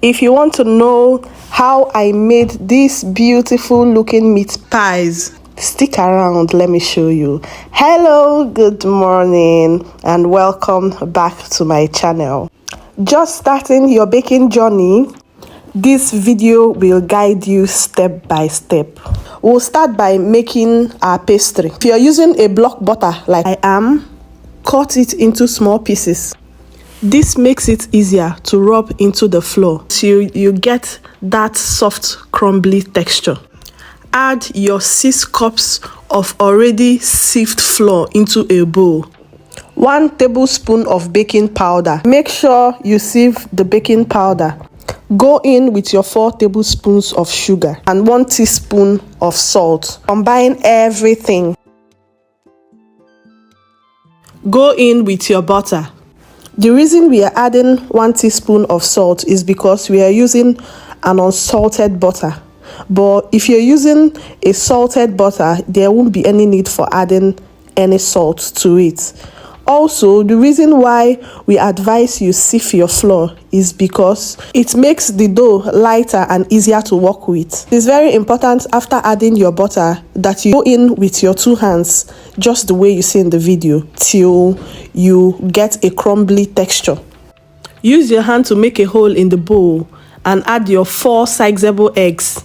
If you want to know how I made these beautiful looking meat pies, stick around, let me show you. Hello, good morning, and welcome back to my channel. Just starting your baking journey, this video will guide you step by step. We'll start by making our pastry. If you're using a block butter like I am, cut it into small pieces. This makes it easier to rub into the flour so you get that soft crumbly texture. Add your 6 cups of already sieved flour into a bowl. 1 tablespoon of baking powder. Make sure you sieve the baking powder. Go in with your 4 tablespoons of sugar and 1 teaspoon of salt. Combine everything. Go in with your butter. The reason we are adding 1 teaspoon of salt is because we are using an unsalted butter. But if you're using a salted butter, there won't be any need for adding any salt to it. Also, the reason why we advise you sieve your flour is because it makes the dough lighter and easier to work with. It's very important after adding your butter that you go in with your 2 hands, just the way you see in the video, till you get a crumbly texture. Use your hand to make a hole in the bowl and add your 4 sizable eggs.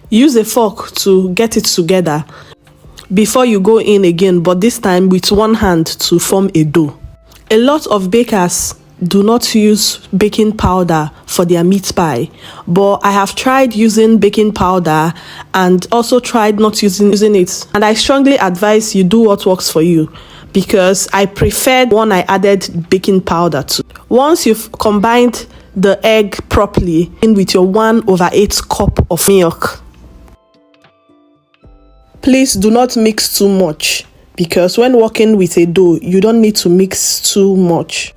Use a fork to get it together before you go in again, but this time with 1 hand to form a dough. A lot of bakers do not use baking powder for their meat pie, but I have tried using baking powder and also tried not using it, and I strongly advise you do what works for you, because I preferred one I added baking powder to. Once you've combined the egg properly, in with your 1/8 cup of milk. Please do not mix too much, because when working with a dough, you don't need to mix too much.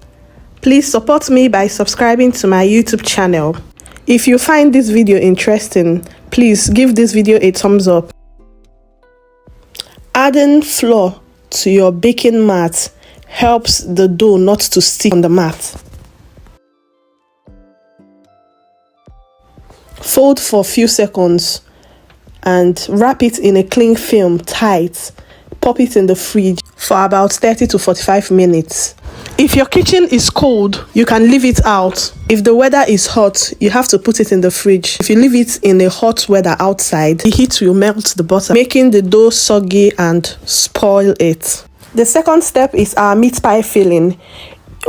Please support me by subscribing to my YouTube channel. If you find this video interesting, please give this video a thumbs up. Adding flour to your baking mat helps the dough not to stick on the mat. Fold for a few seconds and wrap it in a cling film tight. Pop it in the fridge for about 30 to 45 minutes. If your kitchen is cold, you can leave it out. If the weather is hot, you have to put it in the fridge. If you leave it in a hot weather outside, the heat will melt the butter, making the dough soggy and spoil it. The second step is our meat pie filling.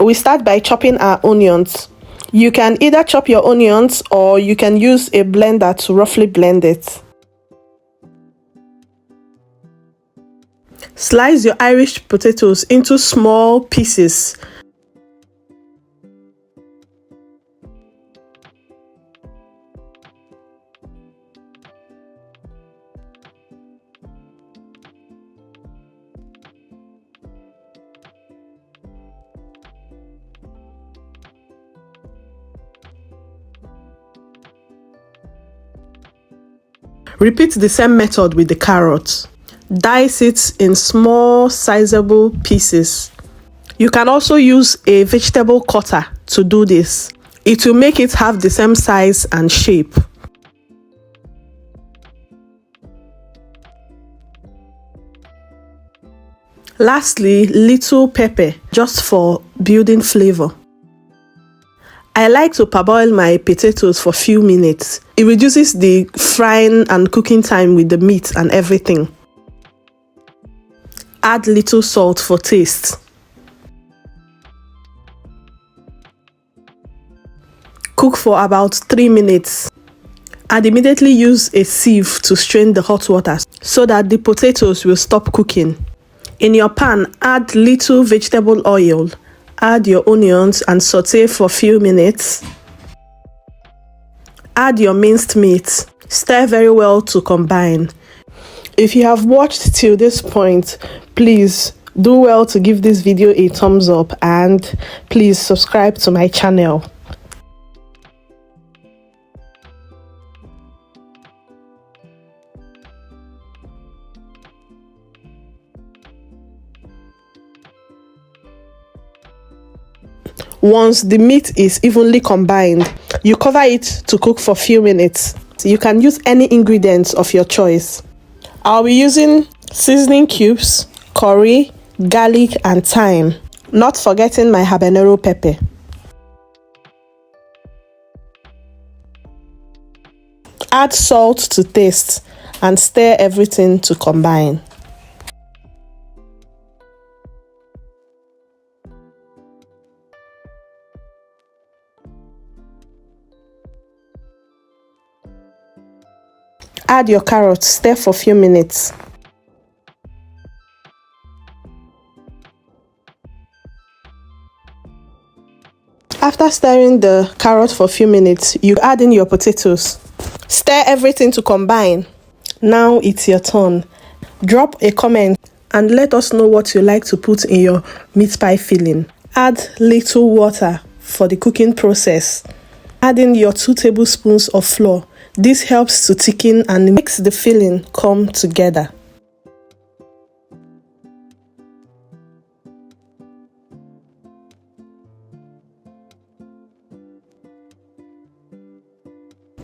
We start by chopping our onions. You can either chop your onions or you can use a blender to roughly blend it. Slice your Irish potatoes into small pieces. Repeat the same method with the carrots. Dice it in small, sizable pieces. You can also use a vegetable cutter to do this. It will make it have the same size and shape. Lastly, little pepper, just for building flavor. I like to parboil my potatoes for a few minutes. It reduces the frying and cooking time with the meat and everything. Add little salt for taste. Cook for about 3 minutes and immediately use a sieve to strain the hot water so that the potatoes will stop cooking. In your pan, add little vegetable oil. Add your onions and saute for a few minutes. Add your minced meat. Stir very well to combine. If you have watched till this point, please do well to give this video a thumbs up and please subscribe to my channel. Once the meat is evenly combined, you cover it to cook for a few minutes. You can use any ingredients of your choice. I'll be using seasoning cubes, curry, garlic, and thyme, not forgetting my habanero pepper. Add salt to taste and stir everything to combine. Add your carrots, stir for a few minutes. After stirring the carrot for a few minutes, you add in your potatoes. Stir everything to combine. Now it's your turn. Drop a comment and let us know what you like to put in your meat pie filling. Add little water for the cooking process. Add in your 2 tablespoons of flour. This helps to thicken and makes the filling come together.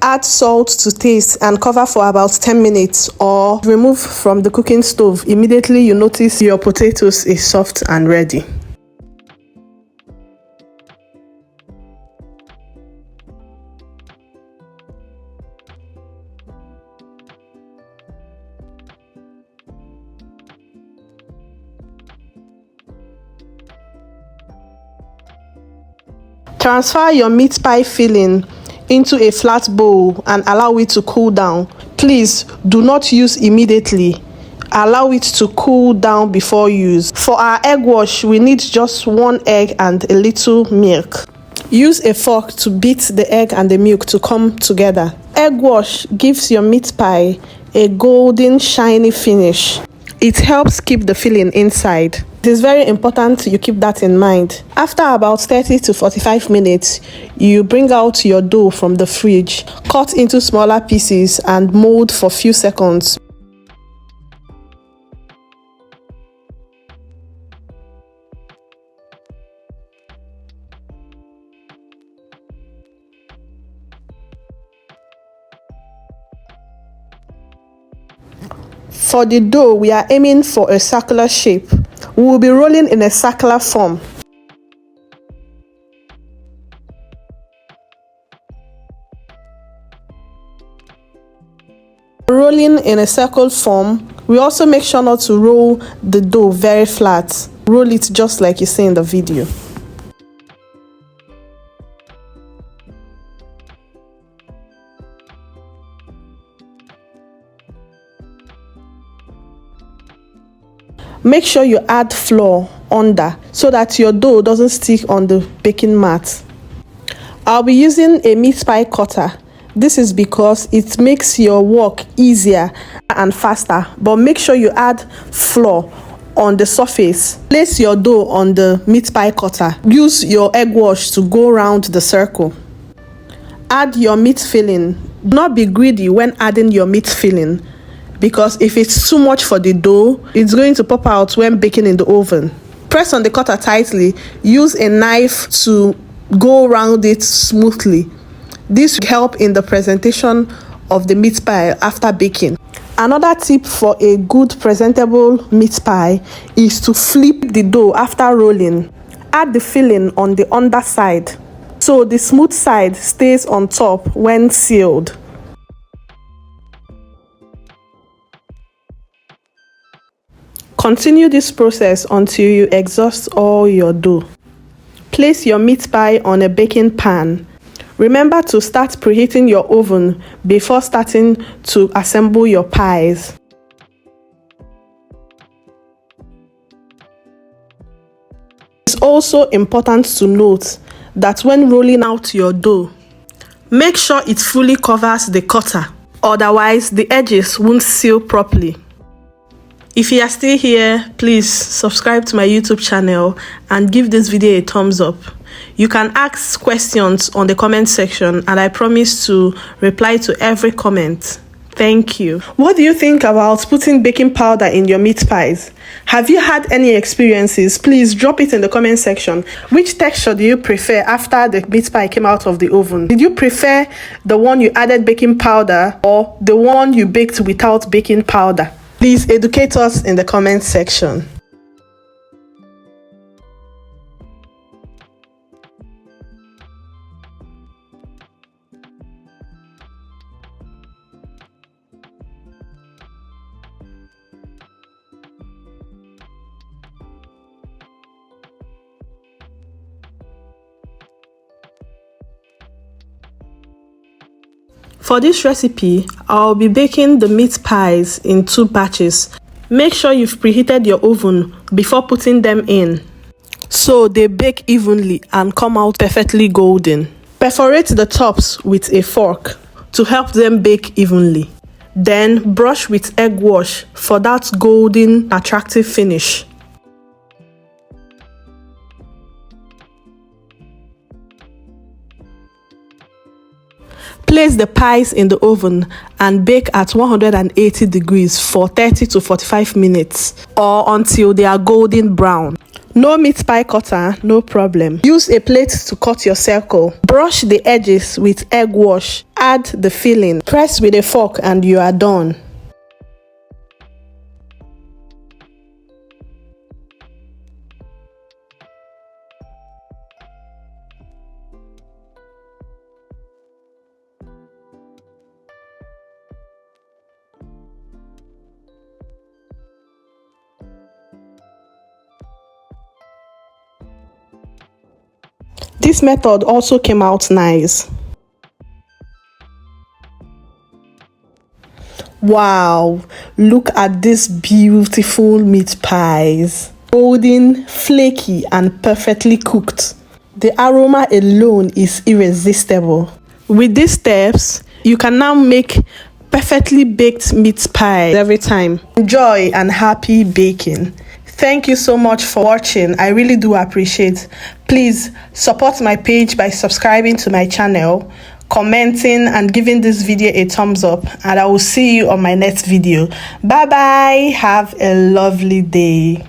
Add salt to taste and cover for about 10 minutes or remove from the cooking stove immediately you notice your potatoes is soft and ready. Transfer your meat pie filling into a flat bowl and allow it to cool down. Please do not use immediately. Allow it to cool down before use. For our egg wash, we need just 1 egg and a little milk. Use a fork to beat the egg and the milk to come together. Egg wash gives your meat pie a golden shiny finish. It helps keep the filling inside. It is very important you keep that in mind. After about 30 to 45 minutes, you bring out your dough from the fridge, cut into smaller pieces and mold for a few seconds. For the dough, we are aiming for a circular shape. We will be rolling in a circular form. Rolling in a circle form, we also make sure not to roll the dough very flat. Roll it just like you see in the video. Make sure you add flour under so that your dough doesn't stick on the baking mat. I'll be using a meat pie cutter. This is because it makes your work easier and faster, but make sure you add flour on the surface. Place your dough on the meat pie cutter. Use your egg wash to go around the circle. Add your meat filling. Do not be greedy when adding your meat filling, because if it's too much for the dough, it's going to pop out when baking in the oven. Press on the cutter tightly. Use a knife to go around it smoothly. This will help in the presentation of the meat pie after baking. Another tip for a good presentable meat pie is to flip the dough after rolling. Add the filling on the underside so the smooth side stays on top when sealed. Continue this process until you exhaust all your dough. Place your meat pie on a baking pan. Remember to start preheating your oven before starting to assemble your pies. It's also important to note that when rolling out your dough, make sure it fully covers the cutter, otherwise the edges won't seal properly. If you are still here, please subscribe to my YouTube channel and give this video a thumbs up. You can ask questions on the comment section and I promise to reply to every comment. Thank you. What do you think about putting baking powder in your meat pies? Have you had any experiences? Please drop it in the comment section. Which texture do you prefer after the meat pie came out of the oven? Did you prefer the one you added baking powder or the one you baked without baking powder? Please educate us in the comment section. For this recipe, I'll be baking the meat pies in 2 batches. Make sure you've preheated your oven before putting them in, so they bake evenly and come out perfectly golden. Perforate the tops with a fork to help them bake evenly. Then brush with egg wash for that golden, attractive finish. Place the pies in the oven and bake at 180 degrees for 30 to 45 minutes or until they are golden brown. No meat pie cutter, no problem. Use a plate to cut your circle. Brush the edges with egg wash. Add the filling. Press with a fork and you are done. This method also came out nice. Wow, look at these beautiful meat pies. Golden, flaky, and perfectly cooked. The aroma alone is irresistible. With these steps, you can now make perfectly baked meat pie every time. Enjoy and happy baking. Thank you so much for watching. I really do appreciate. Please support my page by subscribing to my channel, commenting, and giving this video a thumbs up. And I will see you on my next video. Bye bye. Have a lovely day.